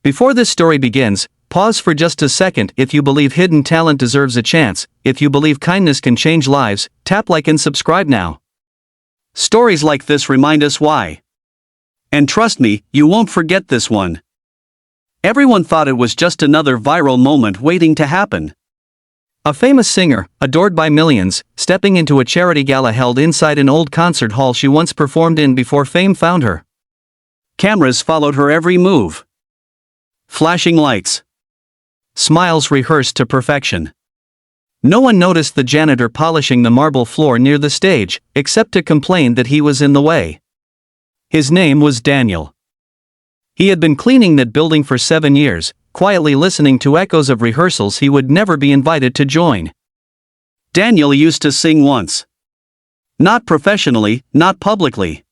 Before this story begins, pause for just a second. If you believe hidden talent deserves a chance, if you believe kindness can change lives, tap like and subscribe now. Stories like this remind us why. And trust me, you won't forget this one. Everyone thought it was just another viral moment waiting to happen. A famous singer, adored by millions, stepping into a charity gala held inside an old concert hall she once performed in before fame found her. Cameras followed her every move. Flashing lights. Smiles rehearsed to perfection. No one noticed the janitor polishing the marble floor near the stage, except to complain that he was in the way. His name was Daniel. He had been cleaning that building for 7 years, quietly listening to echoes of rehearsals he would never be invited to join. Daniel used to sing once. Not professionally, not publicly.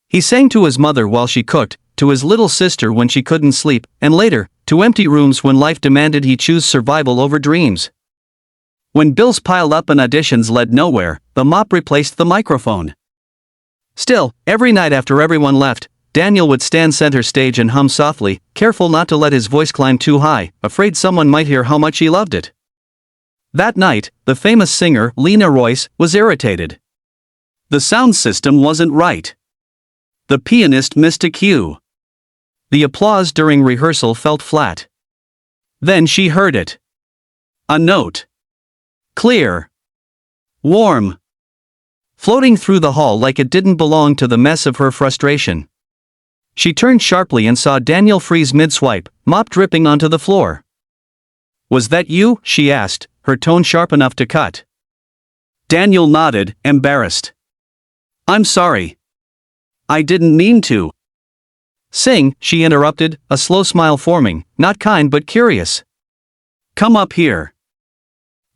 He sang to his mother while she cooked, to his little sister when she couldn't sleep, and later, to empty rooms when life demanded he choose survival over dreams. When bills piled up and auditions led nowhere, the mop replaced the microphone. Still, every night after everyone left, Daniel would stand center stage and hum softly, careful not to let his voice climb too high, afraid someone might hear how much he loved it. That night, the famous singer, Lena Royce, was irritated. The sound system wasn't right. The pianist missed a cue. The applause during rehearsal felt flat. Then she heard it. A note. Clear. Warm. Floating through the hall like it didn't belong to the mess of her frustration. She turned sharply and saw Daniel freeze mid-swipe, mop dripping onto the floor. "Was that you?" she asked, her tone sharp enough to cut. Daniel nodded, embarrassed. "I'm sorry. I didn't mean to." "Sing," she interrupted, a slow smile forming, not kind but curious. "Come up here."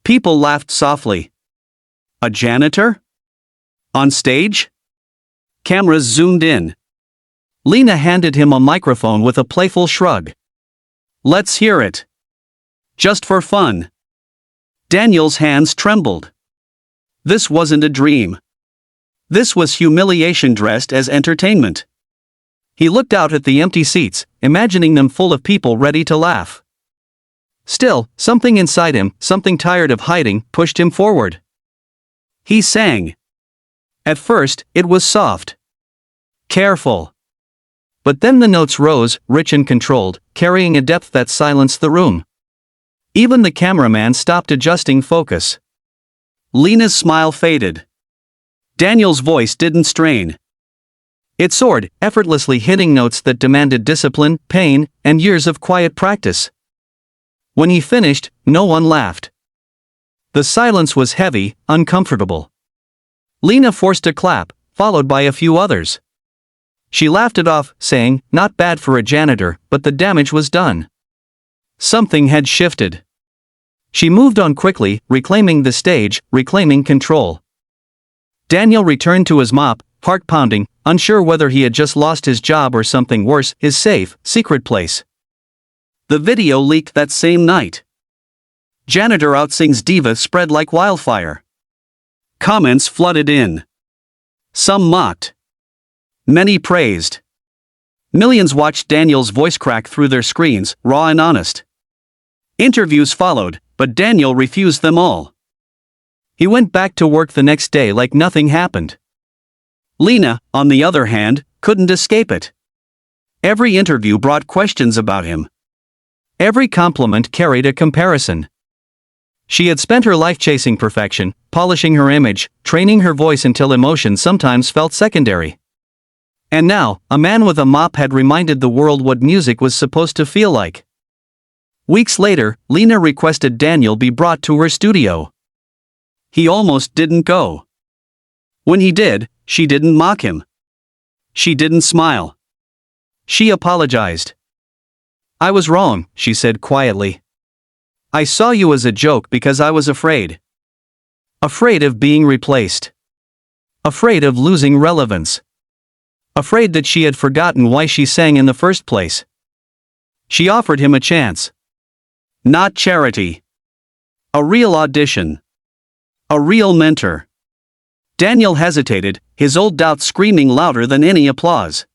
People laughed softly. A janitor? On stage? Cameras zoomed in. Lena handed him a microphone with a playful shrug. "Let's hear it. Just for fun." Daniel's hands trembled. This wasn't a dream. This was humiliation dressed as entertainment. He looked out at the empty seats, imagining them full of people ready to laugh. Still, something inside him, something tired of hiding, pushed him forward. He sang. At first, it was soft. Careful. But then the notes rose, rich and controlled, carrying a depth that silenced the room. Even the cameraman stopped adjusting focus. Lena's smile faded. Daniel's voice didn't strain. It soared, effortlessly hitting notes that demanded discipline, pain, and years of quiet practice. When he finished, no one laughed. The silence was heavy, uncomfortable. Lena forced a clap, followed by a few others. She laughed it off, saying, "Not bad for a janitor, but the damage was done." Something had shifted. She moved on quickly, reclaiming the stage, reclaiming control. Daniel returned to his mop, heart pounding, unsure whether he had just lost his job or something worse, his safe, secret place. The video leaked that same night. Janitor outsings diva spread like wildfire. Comments flooded in. Some mocked. Many praised. Millions watched Daniel's voice crack through their screens, raw and honest. Interviews followed, but Daniel refused them all. He went back to work the next day like nothing happened. Lena, on the other hand, couldn't escape it. Every interview brought questions about him. Every compliment carried a comparison. She had spent her life chasing perfection, polishing her image, training her voice until emotion sometimes felt secondary. And now, a man with a mop had reminded the world what music was supposed to feel like. Weeks later, Lena requested Daniel be brought to her studio. He almost didn't go. When he did, she didn't mock him. She didn't smile. She apologized. "I was wrong," she said quietly. "I saw you as a joke because I was afraid. Afraid of being replaced. Afraid of losing relevance. Afraid that she had forgotten why she sang in the first place." She offered him a chance. Not charity. A real audition. A real mentor. Daniel hesitated, his old doubts screaming louder than any applause.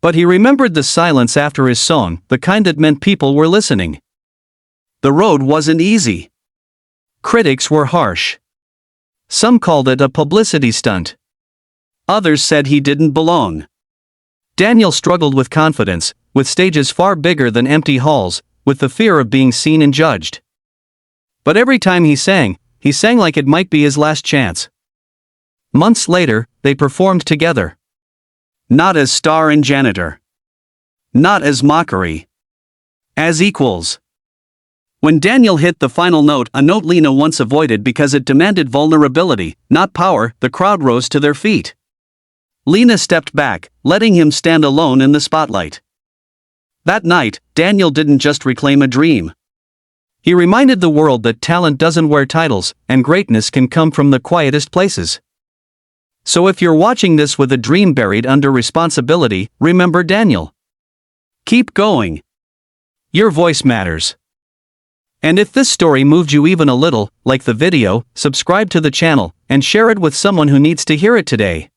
But he remembered the silence after his song, the kind that meant people were listening. The road wasn't easy. Critics were harsh. Some called it a publicity stunt. Others said he didn't belong. Daniel struggled with confidence, with stages far bigger than empty halls, with the fear of being seen and judged. But every time he sang like it might be his last chance. Months later, they performed together. Not as Star and Janitor. Not as Mockery. As equals. When Daniel hit the final note, a note Lena once avoided because it demanded vulnerability, not power, the crowd rose to their feet. Lena stepped back, letting him stand alone in the spotlight. That night, Daniel didn't just reclaim a dream. He reminded the world that talent doesn't wear titles, and greatness can come from the quietest places. So if you're watching this with a dream buried under responsibility, remember Daniel. Keep going. Your voice matters. And if this story moved you even a little, like the video, subscribe to the channel, and share it with someone who needs to hear it today.